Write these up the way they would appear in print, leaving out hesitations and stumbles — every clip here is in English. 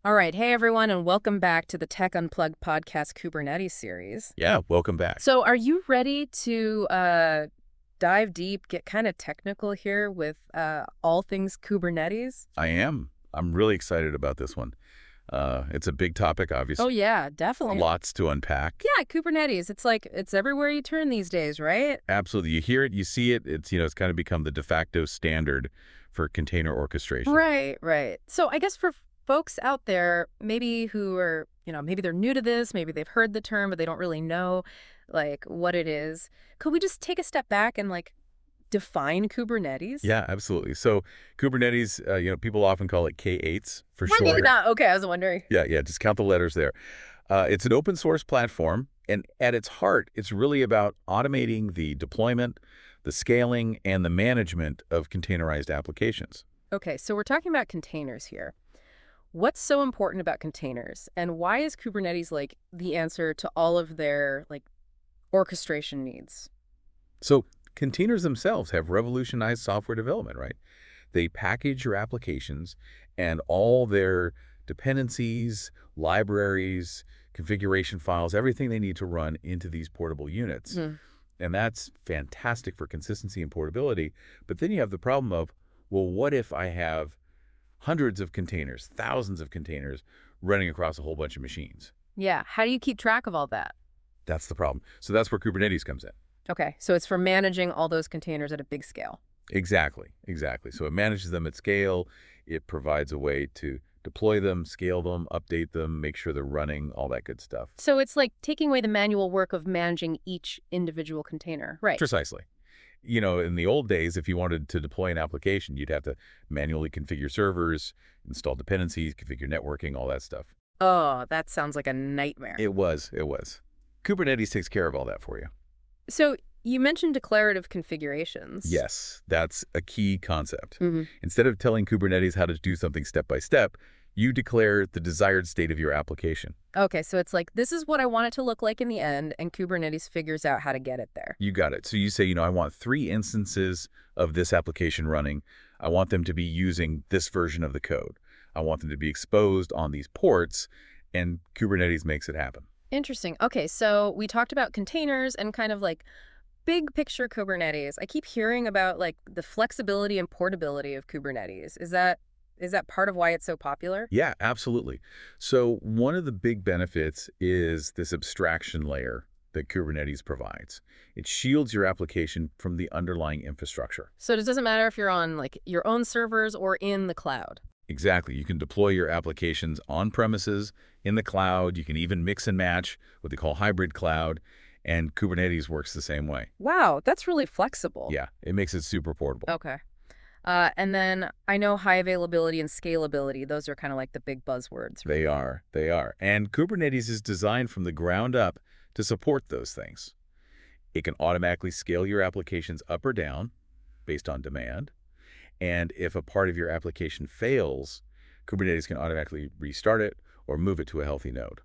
All right. Hey, everyone, and welcome back to the Tech Unplugged podcast Kubernetes series. Yeah, welcome back. So are you ready to dive deep, get kind of technical here with all things Kubernetes? I am. I'm really excited about this one. It's a big topic, Oh, obviously. yeah, definitely. Lots to unpack. Yeah, Kubernetes. It's like it's everywhere you turn these days, right? Absolutely. You hear it, you see it. It's kind of become the de facto standard for container orchestration. Right, right. So I guess for folks out there, maybe who are, maybe they're new to this, maybe they've heard the term, but they don't really know like what it is. Could we just take a step back and like define Kubernetes? Yeah, absolutely. So Kubernetes, people often call it K8s for I knew short. that. Okay, I was wondering. Yeah, just count the letters there. It's an open source platform, and at its heart, it's really about automating the deployment, the scaling, and the management of containerized applications. Okay, so we're talking about containers here. What's so important about containers, and why is Kubernetes like the answer to all of their like orchestration needs? So containers themselves have revolutionized software development, right? They package your applications and all their dependencies, libraries, configuration files, everything they need to run into these portable units. Hmm. And that's fantastic for consistency and portability. But then you have the problem of, well, what if I have hundreds of containers, thousands of containers running across a whole bunch of machines? Yeah, how do you keep track of all that? That's the problem. So that's where Kubernetes comes in. Okay, so it's for managing all those containers at a big scale. Exactly. So it manages them at scale. It provides a way to deploy them, scale them, update them, make sure they're running, all that good stuff. So it's like taking away the manual work of managing each individual container. Right. Precisely. In the old days, if you wanted to deploy an application, you'd have to manually configure servers, install dependencies, configure networking, all that stuff. Oh, that sounds like a nightmare. It was. Kubernetes takes care of all that for you. So you mentioned declarative configurations. Yes, that's a key concept. Hmm. Instead of telling Kubernetes how to do something step by step, you declare the desired state of your application. Okay, so it's like, this is what I want it to look like in the end, and Kubernetes figures out how to get it there. You got it. So you say, I want 3 instances of this application running. I want them to be using this version of the code. I want them to be exposed on these ports, and Kubernetes makes it happen. Interesting. Okay, so we talked about containers and kind of like big picture Kubernetes. I keep hearing about like the flexibility and portability of Kubernetes. Is that part of why it's so popular? Yeah, absolutely. So one of the big benefits is this abstraction layer that Kubernetes provides. It shields your application from the underlying infrastructure. So it doesn't matter if you're on like your own servers or in the cloud. Exactly. You can deploy your applications on premises, in the cloud. You can even mix and match what they call hybrid cloud, and Kubernetes works the same way. Wow, that's really flexible. Yeah, it makes it super portable. Okay. And then I know high availability and scalability. Those are kind of like the big buzzwords. They are. And Kubernetes is designed from the ground up to support those things. It can automatically scale your applications up or down based on demand. And if a part of your application fails, Kubernetes can automatically restart it or move it to a healthy node.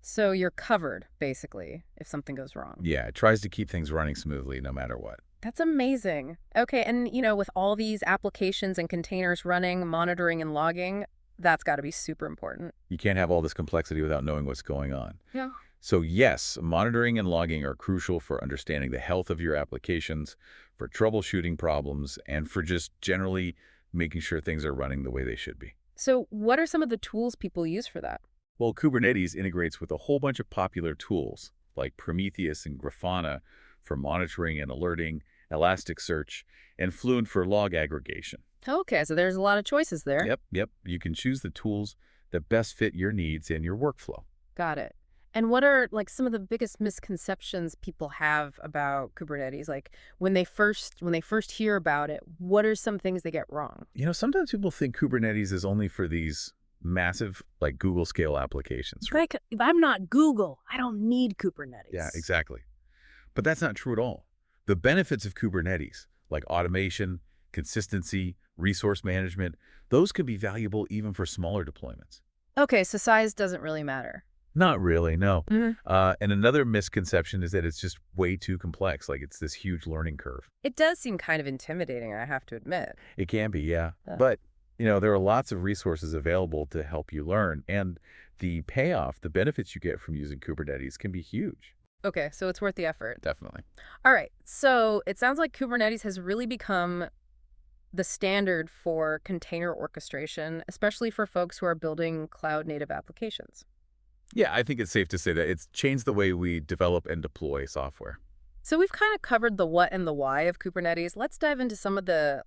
So you're covered, basically, if something goes wrong. Yeah, it tries to keep things running smoothly no matter what. That's amazing. Okay, and with all these applications and containers running, monitoring and logging, that's got to be super important. You can't have all this complexity without knowing what's going on. Yeah. So yes, monitoring and logging are crucial for understanding the health of your applications, for troubleshooting problems, and for just generally making sure things are running the way they should be. So what are some of the tools people use for that? Well, Kubernetes integrates with a whole bunch of popular tools like Prometheus and Grafana for monitoring and alerting, Elasticsearch, and Fluent for log aggregation. Okay, so there's a lot of choices there. Yep. You can choose the tools that best fit your needs and your workflow. Got it. And what are like some of the biggest misconceptions people have about Kubernetes? Like when they first hear about it, what are some things they get wrong? Sometimes people think Kubernetes is only for these massive, like Google scale applications. Right? Like, if I'm not Google, I don't need Kubernetes. Yeah, exactly. But that's not true at all. The benefits of Kubernetes, like automation, consistency, resource management, those can be valuable even for smaller deployments. Okay, so size doesn't really matter. Not really, no. Hmm. And another misconception is that it's just way too complex, like it's this huge learning curve. It does seem kind of intimidating, I have to admit. It can be, yeah. Yeah. But There are lots of resources available to help you learn, and the payoff, the benefits you get from using Kubernetes can be huge. Okay, so it's worth the effort. Definitely. All right, so it sounds like Kubernetes has really become the standard for container orchestration, especially for folks who are building cloud-native applications. Yeah, I think it's safe to say that it's changed the way we develop and deploy software. So we've kind of covered the what and the why of Kubernetes. Let's dive into some of the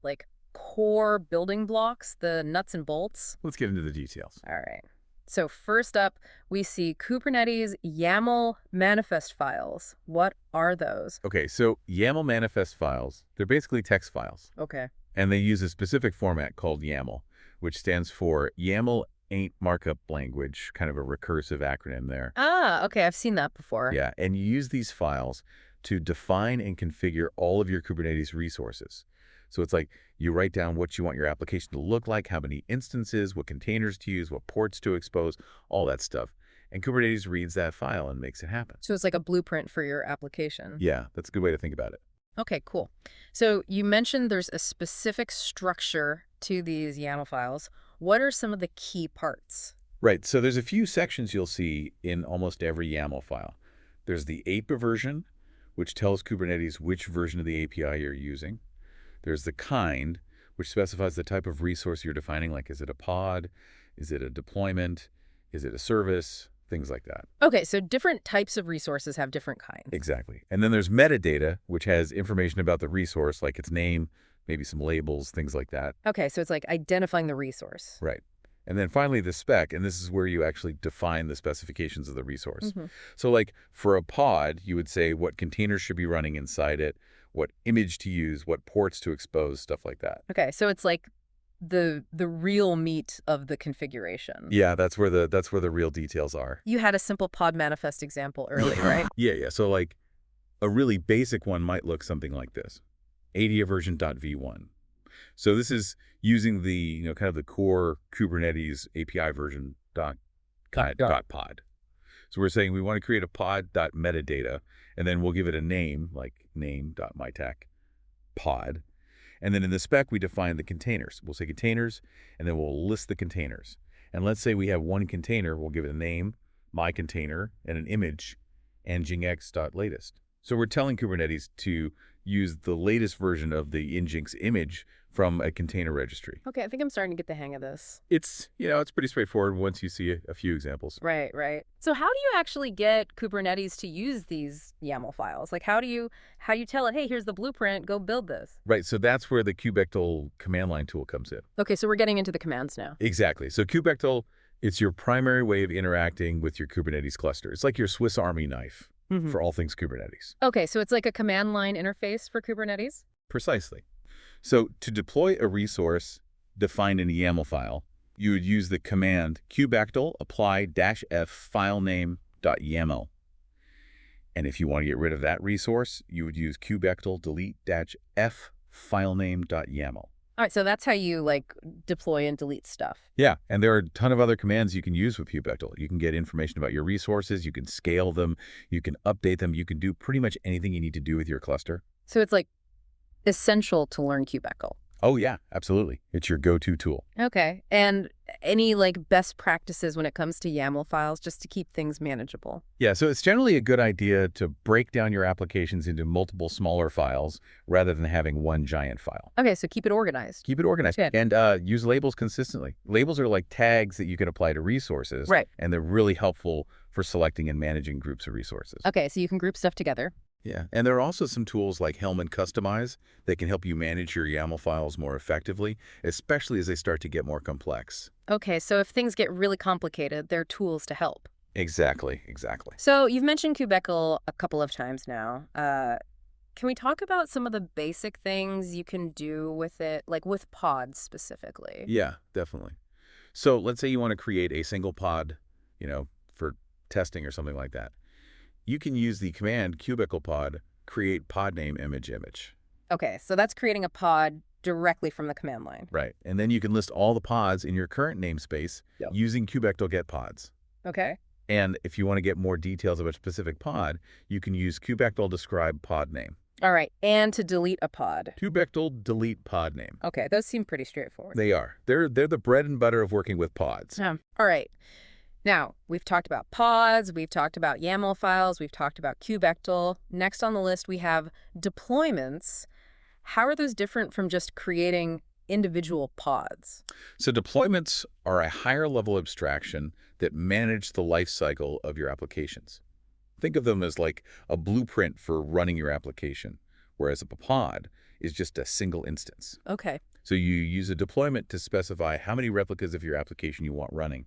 core building blocks, the nuts and bolts. Let's get into the details. All right. So first up, we see Kubernetes YAML manifest files. What are those? Okay, so YAML manifest files, they're basically text files, Okay. and they use a specific format called YAML, which stands for YAML Ain't Markup Language, kind of a recursive acronym there. Ah, okay. I've seen that before. Yeah, and you use these files to define and configure all of your Kubernetes resources. So it's like you write down what you want your application to look like, how many instances, what containers to use, what ports to expose, all that stuff. And Kubernetes reads that file and makes it happen. So it's like a blueprint for your application. Yeah, that's a good way to think about it. Okay, cool. So you mentioned there's a specific structure to these YAML files. What are some of the key parts? Right, so there's a few sections you'll see in almost every YAML file. There's the API version, which tells Kubernetes which version of the API you're using. There's the kind, which specifies the type of resource you're defining, like is it a pod, is it a deployment, is it a service, things like that. Okay, so different types of resources have different kinds. Exactly. And then there's metadata, which has information about the resource, like its name, maybe some labels, things like that. Okay, so it's like identifying the resource. Right. And then finally the spec, and this is where you actually define the specifications of the resource. So like for a pod, you would say what containers should be running inside it, what image to use, what ports to expose, stuff like that. Okay, so it's like the real meat of the configuration. Yeah, that's where the real details are. You had a simple pod manifest example earlier, right? Yeah. So like a really basic one might look something like this. ADA version.v1. So this is using the, kind of the core Kubernetes API version dot pod. So we're saying we want to create a pod.metadata, and then we'll give it a name, like name.mytech pod. And then in the spec, we define the containers. We'll say containers, and then we'll list the containers. And let's say we have one container. We'll give it a name, my container, and an image, and nginx.latest. So we're telling Kubernetes to use the latest version of the nginx image from a container registry. Okay, I think I'm starting to get the hang of this. It's pretty straightforward once you see a few examples. Right. So how do you actually get Kubernetes to use these YAML files? Like how do you tell it, hey, here's the blueprint, go build this? Right, so that's where the kubectl command line tool comes in. Okay, so we're getting into the commands now. Exactly. So kubectl, it's your primary way of interacting with your Kubernetes cluster. It's like your Swiss Army knife for all things Kubernetes. Okay, so it's like a command line interface for Kubernetes? Precisely. So to deploy a resource defined in a YAML file, you would use the command kubectl apply-f filename.yaml. And if you want to get rid of that resource, you would use kubectl delete-f filename.yaml. All right, so that's how you deploy and delete stuff. Yeah, and there are a ton of other commands you can use with kubectl. You can get information about your resources, you can scale them, you can update them, you can do pretty much anything you need to do with your cluster. So it's essential to learn kubectl. Oh yeah, absolutely. It's your go-to tool. Okay, and any best practices when it comes to YAML files just to keep things manageable? Yeah, so it's generally a good idea to break down your applications into multiple smaller files rather than having one giant file. Okay, so keep it organized. Keep it organized. Good. And use labels consistently. Labels are like tags that you can apply to resources. Right. And they're really helpful for selecting and managing groups of resources. Okay, so you can group stuff together. Yeah, and there are also some tools like Helm and Customize that can help you manage your YAML files more effectively, especially as they start to get more complex. Okay, so if things get really complicated, there are tools to help. Exactly. So you've mentioned kubectl a couple of times now. Can we talk about some of the basic things you can do with it, like with pods specifically? Yeah, definitely. So let's say you want to create a single pod, for testing or something like that. You can use the command kubectl pod create pod name image. Okay, so that's creating a pod directly from the command line. Right. And then you can list all the pods in your current namespace using kubectl get pods. Okay. And if you want to get more details of a specific pod, you can use kubectl describe pod name. All right, and to delete a pod. Kubectl delete pod name. Okay, those seem pretty straightforward. They are. They're the bread and butter of working with pods. All right. Now, we've talked about pods, we've talked about YAML files, we've talked about kubectl. Next on the list, we have deployments. How are those different from just creating individual pods? So deployments are a higher level abstraction that manage the life cycle of your applications. Think of them as like a blueprint for running your application, whereas a pod is just a single instance. Okay. So you use a deployment to specify how many replicas of your application you want running,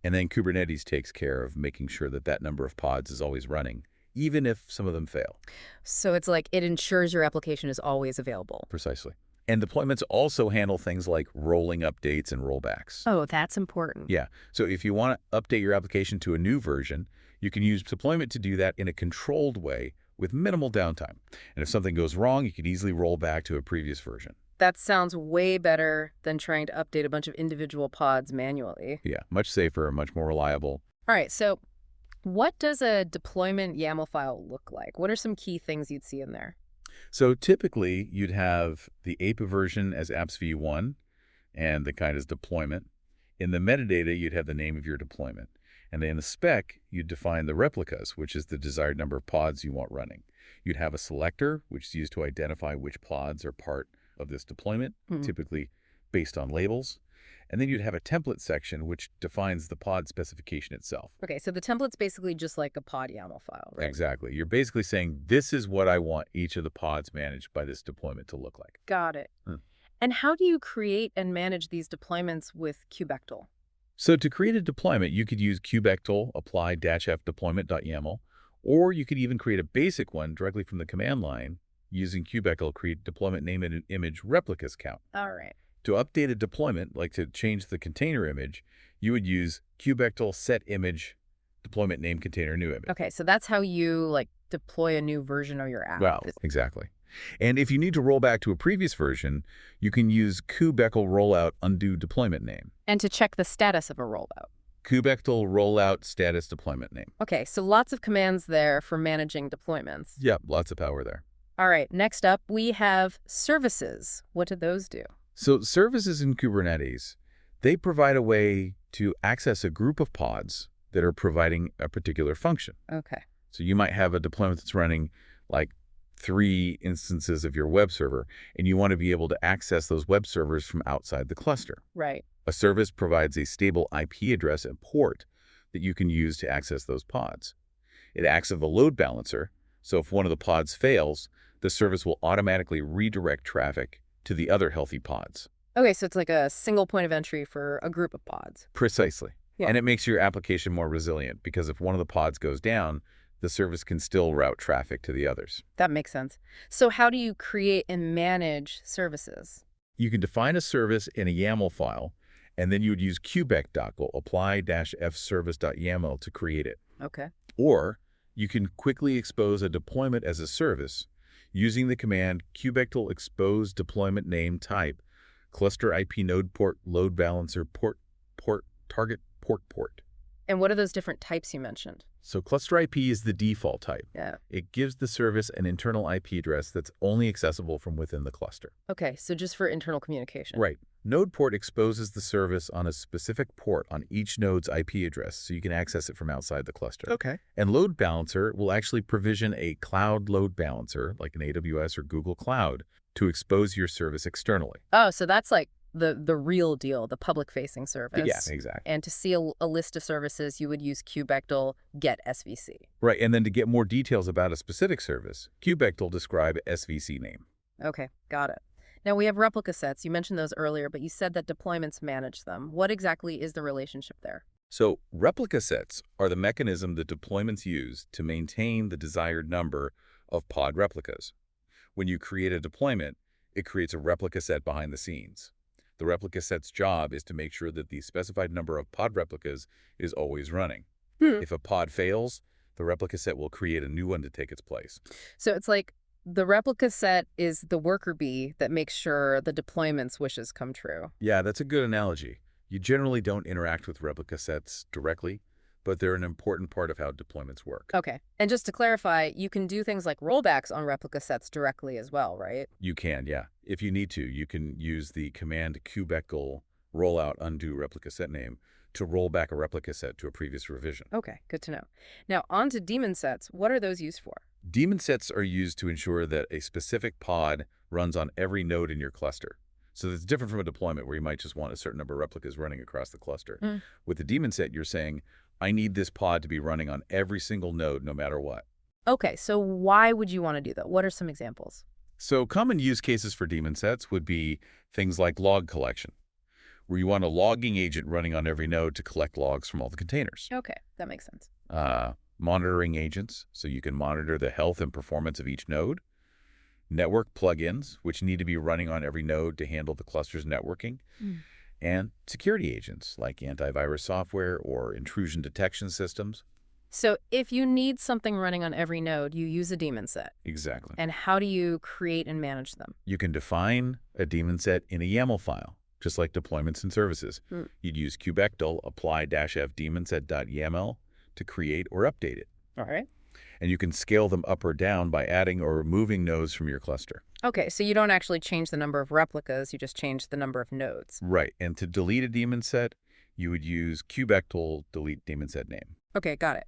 and then Kubernetes takes care of making sure that that number of pods is always running, even if some of them fail. So it's like it ensures your application is always available. Precisely. And deployments also handle things like rolling updates and rollbacks. Oh, that's important. Yeah. So if you want to update your application to a new version, you can use deployment to do that in a controlled way with minimal downtime. And if something goes wrong, you can easily roll back to a previous version. That sounds way better than trying to update a bunch of individual pods manually. Yeah, much safer, much more reliable. All right, so what does a deployment YAML file look like? What are some key things you'd see in there? So typically, you'd have the APA version as apps v1, and the kind is deployment. In the metadata, you'd have the name of your deployment. And then in the spec, you'd define the replicas, which is the desired number of pods you want running. You'd have a selector, which is used to identify which pods are part of this deployment, typically based on labels. And then you'd have a template section, which defines the pod specification itself. Okay, so the template's basically just like a pod YAML file, right? Exactly. You're basically saying, this is what I want each of the pods managed by this deployment to look like. Got it. And how do you create and manage these deployments with kubectl? So to create a deployment, you could use kubectl apply-f deployment.yaml, or you could even create a basic one directly from the command line using kubectl create deployment name and image replicas count. All right. To update a deployment, like to change the container image, you would use kubectl set image deployment name container new image. Okay, so that's how you like deploy a new version of your app. Well, exactly. And if you need to roll back to a previous version, you can use kubectl rollout undo deployment name. And to check the status of a rollout. Kubectl rollout status deployment name. Okay, so lots of commands there for managing deployments. Yep, lots of power there. All right, next up we have services. What do those do? So services in Kubernetes, they provide a way to access a group of pods that are providing a particular function. Okay. So you might have a deployment that's running like 3 instances of your web server, and you want to be able to access those web servers from outside the cluster. Right. A service provides a stable IP address and port that you can use to access those pods. It acts as a load balancer, so if one of the pods fails, the service will automatically redirect traffic to the other healthy pods. Okay, so it's like a single point of entry for a group of pods. Precisely. Yeah. And it makes your application more resilient because if one of the pods goes down, the service can still route traffic to the others. That makes sense. So how do you create and manage services? You can define a service in a YAML file, and then you would use kubectl apply-f service.yaml to create it. Okay. Or you can quickly expose a deployment as a service using the command kubectl expose deployment name type cluster IP node port load balancer port target port. And what are those different types you mentioned? So cluster IP is the default type. Yeah. It gives the service an internal IP address that's only accessible from within the cluster. Okay, so just for internal communication. Right. Node port exposes the service on a specific port on each node's IP address, so you can access it from outside the cluster. Okay. And load balancer will actually provision a cloud load balancer, like an AWS or Google Cloud, to expose your service externally. Oh, so that's like the real deal, the public-facing service. Yeah, exactly. And to see a list of services, you would use kubectl get SVC. Right, and then to get more details about a specific service, kubectl describe SVC name. Okay, got it. Now we have replica sets. You mentioned those earlier, but you said that deployments manage them. What exactly is the relationship there? So replica sets are the mechanism that deployments use to maintain the desired number of pod replicas. When you create a deployment, it creates a replica set behind the scenes. The replica set's job is to make sure that the specified number of pod replicas is always running. If a pod fails, the replica set will create a new one to take its place. So it's like the replica set is the worker bee that makes sure the deployment's wishes come true. Yeah, that's a good analogy. You generally don't interact with replica sets directly. but they're an important part of how deployments work. Okay. And just to clarify, you can do things like rollbacks on replica sets directly as well, right? You can, yeah. If you need to, you can use the command kubectl rollout undo replica set name to roll back a replica set to a previous revision. Okay, good to know. Now, on to daemon sets. What are those used for? Daemon sets are used to ensure that a specific pod runs on every node in your cluster. So it's different from a deployment where you might just want a certain number of replicas running across the cluster. Mm. With the daemon set, you're saying, I need this pod to be running on every single node no matter what. Okay, so why would you want to do that? What are some examples? So common use cases for daemon sets would be things like log collection, where you want a logging agent running on every node to collect logs from all the containers. Okay, that makes sense. Monitoring agents, so you can monitor the health and performance of each node. Network plugins, which need to be running on every node to handle the cluster's networking. Mm. And security agents, like antivirus software or intrusion detection systems. So if you need something running on every node, you use a daemon set. Exactly. And how do you create and manage them? You can define a daemon set in a YAML file, just like deployments and services. Mm. You'd use kubectl apply-f daemonset.yaml to create or update it. All right. And you can scale them up or down by adding or removing nodes from your cluster. Okay, so you don't actually change the number of replicas, you just change the number of nodes. Right. And to delete a daemon set, you would use kubectl delete daemon set name. Okay, got it.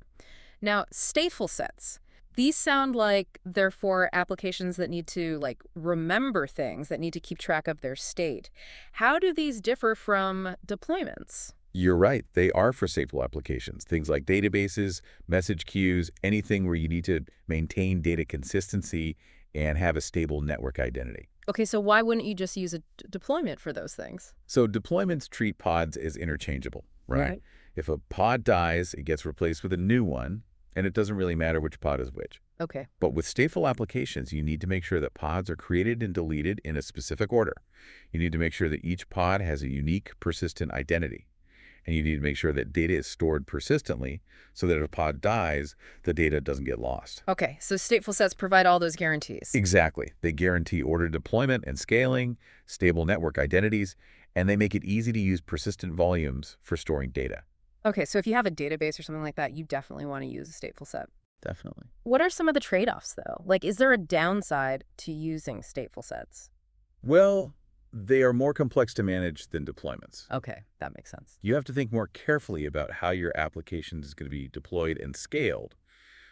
Now, stateful sets. These sound like they're for applications that need to, like, remember things, that need to keep track of their state. How do these differ from deployments? You're right. They are for stateful applications. Things like databases, message queues, anything where you need to maintain data consistency and have a stable network identity. Okay, so why wouldn't you just use a deployment for those things? So deployments treat pods as interchangeable, right? If a pod dies, it gets replaced with a new one, and it doesn't really matter which pod is which. Okay. But with stateful applications, you need to make sure that pods are created and deleted in a specific order. You need to make sure that each pod has a unique, persistent identity. And you need to make sure that data is stored persistently so that if a pod dies, the data doesn't get lost. Okay, so stateful sets provide all those guarantees. Exactly. They guarantee ordered deployment and scaling, stable network identities, and they make it easy to use persistent volumes for storing data. Okay, so if you have a database or something like that, you definitely want to use a stateful set. Definitely. What are some of the trade-offs, though? Like, is there a downside to using stateful sets? Well, they are more complex to manage than deployments. Okay, that makes sense. You have to think more carefully about how your application is going to be deployed and scaled.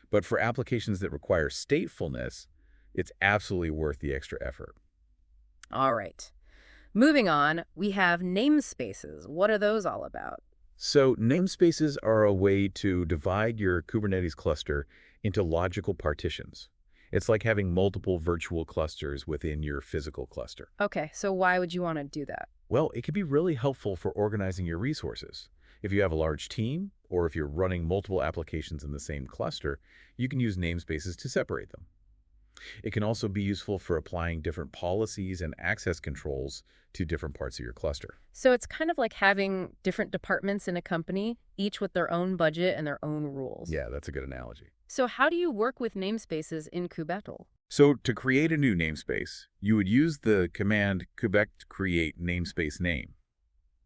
But for applications that require statefulness, it's absolutely worth the extra effort. All right. Moving on, we have namespaces. What are those all about? So namespaces are a way to divide your Kubernetes cluster into logical partitions. It's like having multiple virtual clusters within your physical cluster. Okay, so why would you want to do that? Well, it can be really helpful for organizing your resources. If you have a large team, or if you're running multiple applications in the same cluster, you can use namespaces to separate them. It can also be useful for applying different policies and access controls to different parts of your cluster. So it's kind of like having different departments in a company, each with their own budget and their own rules. Yeah, that's a good analogy. So how do you work with namespaces in kubectl? So to create a new namespace, you would use the command kubectl create namespace name.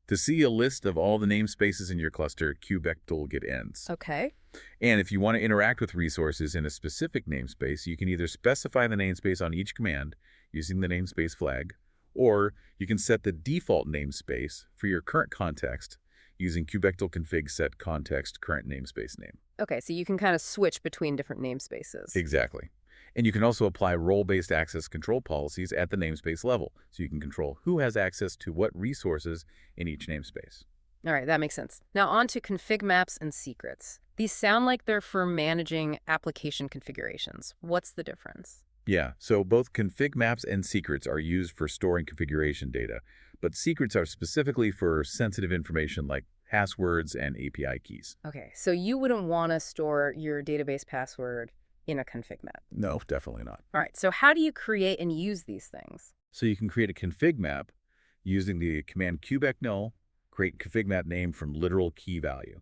To see a list of all the namespaces in your cluster, kubectl get ends. Okay. And if you want to interact with resources in a specific namespace, you can either specify the namespace on each command using the namespace flag, or you can set the default namespace for your current context using kubectl config set context current namespace name. Okay, so you can kind of switch between different namespaces. Exactly. And you can also apply role-based access control policies at the namespace level, so you can control who has access to what resources in each namespace. All right, that makes sense. Now on to configMaps and secrets. These sound like they're for managing application configurations. What's the difference? Yeah, so both configMaps and secrets are used for storing configuration data, but secrets are specifically for sensitive information like passwords and API keys. Okay, so you wouldn't want to store your database password in a config map. No, definitely not. All right, so how do you create and use these things? So you can create a config map using the command kubectl create config map name from literal key value,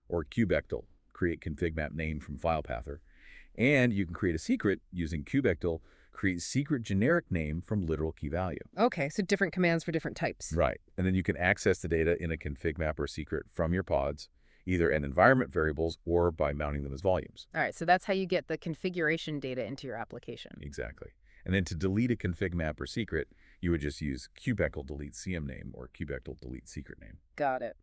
or kubectl create config map name from file pather. And you can create a secret using kubectl create secret generic name from literal key value. Okay, so different commands for different types. Right. And then you can access the data in a config map or secret from your pods either in environment variables or by mounting them as volumes. All right, so that's how you get the configuration data into your application. Exactly. And then to delete a config map or secret, you would just use kubectl delete CMName or kubectl delete secret name. Got it.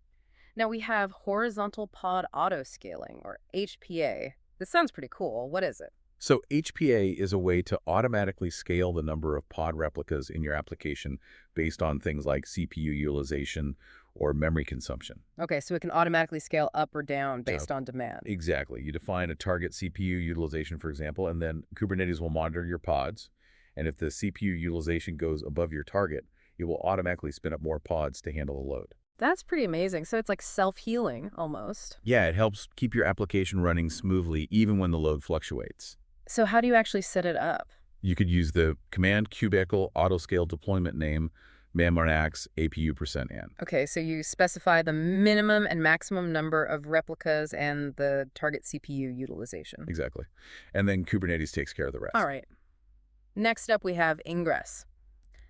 Now we have horizontal pod autoscaling, or HPA. This sounds pretty cool. What is it? So HPA is a way to automatically scale the number of pod replicas in your application based on things like CPU utilization or memory consumption. Okay, so it can automatically scale up or down Yeah. based on demand. Exactly. You define a target CPU utilization, for example, and then Kubernetes will monitor your pods. And if the CPU utilization goes above your target, it will automatically spin up more pods to handle the load. That's pretty amazing. So it's like self-healing almost. Yeah, it helps keep your application running smoothly even when the load fluctuates. So how do you actually set it up? You could use the command kubectl autoscale deployment name mammonax APU%n. Okay, so you specify the minimum and maximum number of replicas and the target CPU utilization. Exactly. And then Kubernetes takes care of the rest. All right. Next up, we have Ingress.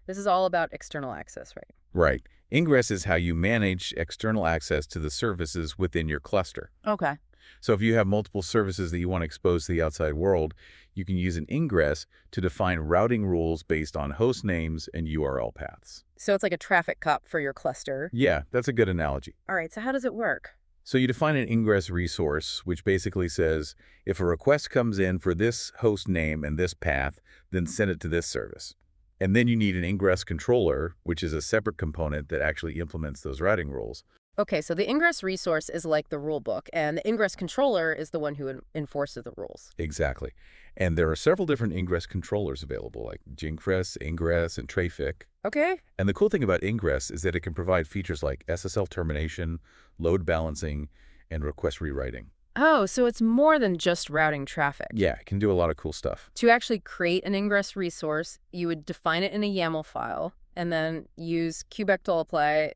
This is all about external access, right? Right. Ingress is how you manage external access to the services within your cluster. Okay. So if you have multiple services that you want to expose to the outside world, you can use an ingress to define routing rules based on host names and URL paths. So it's like a traffic cop for your cluster. Yeah, that's a good analogy. All right, so how does it work? So you define an ingress resource, which basically says, if a request comes in for this host name and this path, then send it to this service. And then you need an ingress controller, which is a separate component that actually implements those routing rules. Okay, so the Ingress resource is like the rule book, and the Ingress controller is the one who enforces the rules. Exactly. And there are several different ingress controllers available, like Jingress, Ingress, and Trafic. Okay. And the cool thing about Ingress is that it can provide features like SSL termination, load balancing, and request rewriting. Oh, so it's more than just routing traffic. Yeah, it can do a lot of cool stuff. To actually create an Ingress resource, you would define it in a YAML file, and then use kubectl apply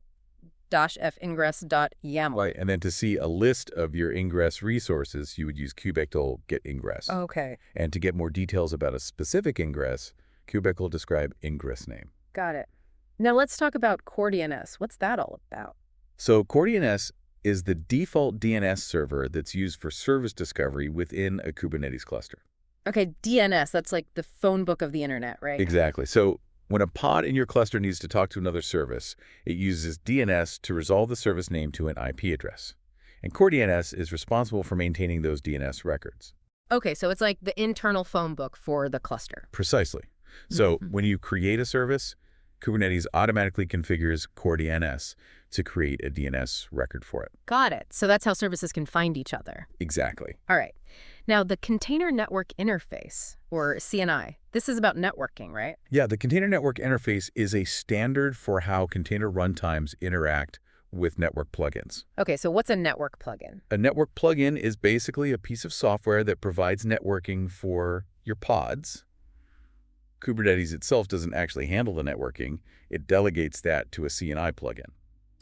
-fingress.yaml. Right, and then to see a list of your Ingress resources, you would use kubectl get ingress. Okay, And to get more details about a specific ingress, kubectl describe ingress name. got it. Now let's talk about Core DNS. What's that all about? So Core DNS is the default DNS server that's used for service discovery within a Kubernetes cluster. Okay, DNS, that's like the phone book of the internet, right? Exactly. So when a pod in your cluster needs to talk to another service, it uses DNS to resolve the service name to an IP address. And Core DNS is responsible for maintaining those DNS records. Okay, so it's like the internal phone book for the cluster. Precisely. So when you create a service, Kubernetes automatically configures Core DNS to create a DNS record for it. Got it. So that's how services can find each other. Exactly. All right. Now, the Container Network Interface, or CNI, this is about networking, right? Yeah, the Container Network Interface is a standard for how container runtimes interact with network plugins. Okay, so what's a network plugin? A network plugin is basically a piece of software that provides networking for your pods. Kubernetes itself doesn't actually handle the networking. It delegates that to a CNI plugin.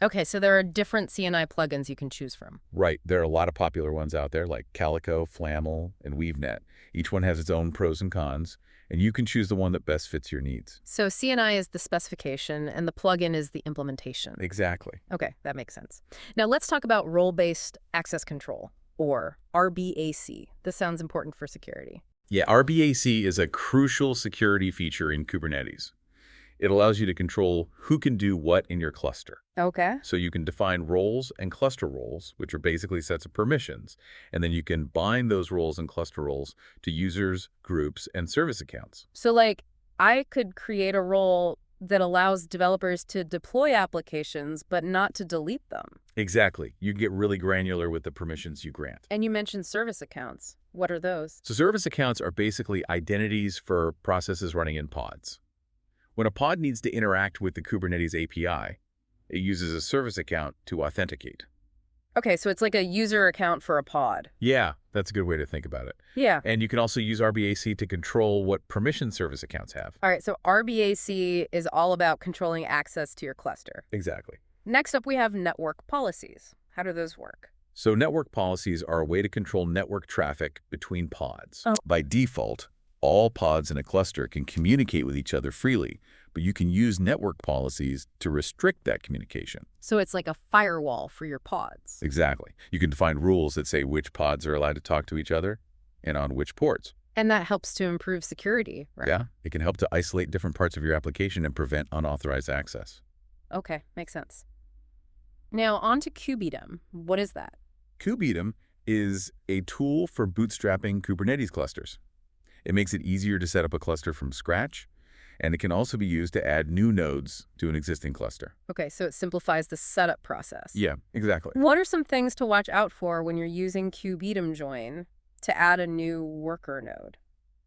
Okay, so there are different CNI plugins you can choose from. Right. There are a lot of popular ones out there like Calico, Flamel, and WeaveNet. Each one has its own pros and cons, and you can choose the one that best fits your needs. So CNI is the specification, and the plugin is the implementation. Exactly. Okay, that makes sense. Now let's talk about role-based access control, or RBAC. This sounds important for security. Yeah, RBAC is a crucial security feature in Kubernetes. It allows you to control who can do what in your cluster. Okay. So you can define roles and cluster roles, which are basically sets of permissions, and then you can bind those roles and cluster roles to users, groups, and service accounts. So like, I could create a role that allows developers to deploy applications, but not to delete them. Exactly. You get really granular with the permissions you grant. And you mentioned service accounts. What are those? So service accounts are basically identities for processes running in pods. When a pod needs to interact with the Kubernetes API, it uses a service account to authenticate. Okay, so it's like a user account for a pod. Yeah, that's a good way to think about it. Yeah. And you can also use RBAC to control what permission service accounts have. All right, so RBAC is all about controlling access to your cluster. Exactly. Next up, we have network policies. How do those work? So network policies are a way to control network traffic between pods. Oh. By default, all pods in a cluster can communicate with each other freely, but you can use network policies to restrict that communication. So it's like a firewall for your pods. Exactly. You can define rules that say which pods are allowed to talk to each other and on which ports. And that helps to improve security, right? Yeah, it can help to isolate different parts of your application and prevent unauthorized access. Okay, makes sense. Now, on to Kubeadm. What is that? Kubeadm is a tool for bootstrapping Kubernetes clusters. It makes it easier to set up a cluster from scratch, and it can also be used to add new nodes to an existing cluster. Okay, so it simplifies the setup process. Yeah, exactly. What are some things to watch out for when you're using Kubeadm join to add a new worker node?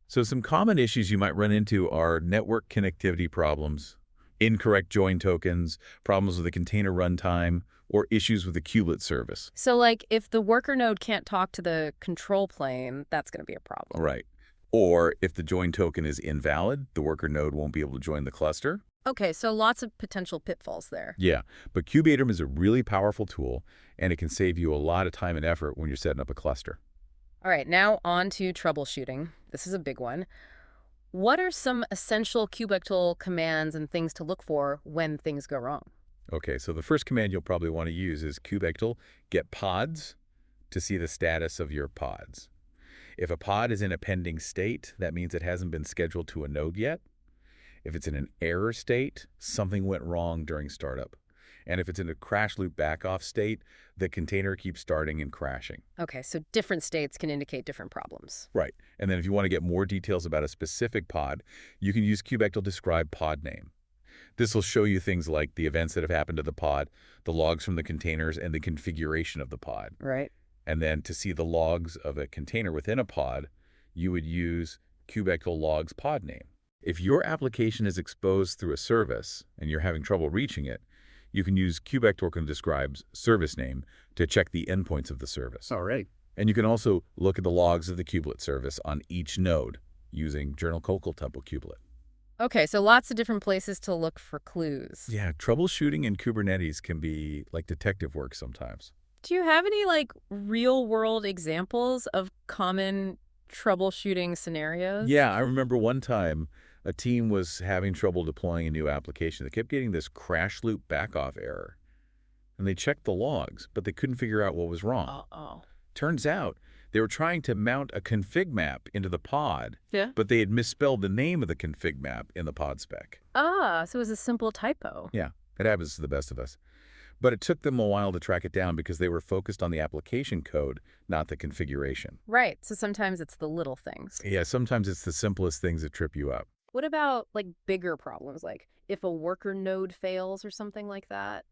So some common issues you might run into are network connectivity problems, incorrect join tokens, problems with the container runtime, or issues with the kubelet service. So, like, if the worker node can't talk to the control plane, that's going to be a problem. Right. Or if the join token is invalid, the worker node won't be able to join the cluster. Okay, so lots of potential pitfalls there. Yeah, but Kubeadm is a really powerful tool, and it can save you a lot of time and effort when you're setting up a cluster. All right, now on to troubleshooting. This is a big one. What are some essential kubectl commands and things to look for when things go wrong? Okay, so the first command you'll probably want to use is kubectl get pods to see the status of your pods. If a pod is in a pending state, that means it hasn't been scheduled to a node yet. If it's in an error state, something went wrong during startup. And if it's in a crash loop backoff state, the container keeps starting and crashing. Okay, so different states can indicate different problems. Right. And then if you want to get more details about a specific pod, you can use kubectl describe pod name. This will show you things like the events that have happened to the pod, the logs from the containers, and the configuration of the pod. Right. And then to see the logs of a container within a pod, you would use kubectl logs pod name. If your application is exposed through a service and you're having trouble reaching it, you can use kubectl describes service name to check the endpoints of the service. All right. And you can also look at the logs of the kubelet service on each node using journal cocal tuple kubelet. Okay, so lots of different places to look for clues. Yeah, troubleshooting in Kubernetes can be like detective work sometimes. Do you have any, like, real-world examples of common troubleshooting scenarios? Yeah, I remember one time a team was having trouble deploying a new application. They kept getting this crash loop backoff error. And they checked the logs, but they couldn't figure out what was wrong. Uh-oh. Turns out they were trying to mount a config map into the pod, Yeah. but they had misspelled the name of the config map in the pod spec. Ah, so it was a simple typo. Yeah, it happens to the best of us. But it took them a while to track it down because they were focused on the application code, not the configuration. Right, so sometimes it's the little things. Yeah, sometimes it's the simplest things that trip you up. What about, like, bigger problems, like if a worker node fails or something like that?